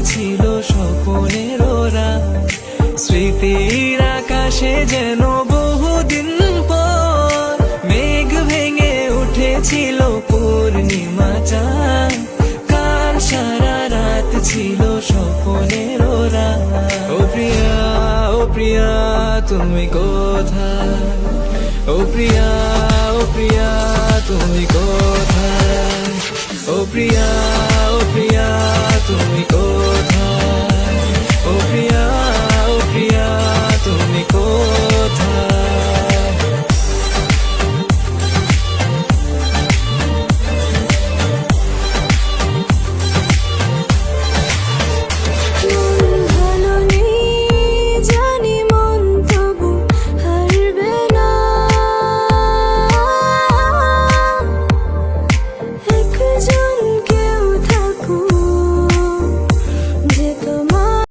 ছিল স্বপ্নের ওরা, স্মৃতির আকাশে যেন বহুদিন পর মেঘ ভেঙে উঠেছিল পূর্ণিমা চাঁদ। কাল সারা রাত ছিল স্বপ্নের ওরা। ও প্রিয়া, ও প্রিয়া তুমি কোথায়? ও প্রিয়া, ও প্রিয়া তুমি কোথায়? ও প্রিয়া,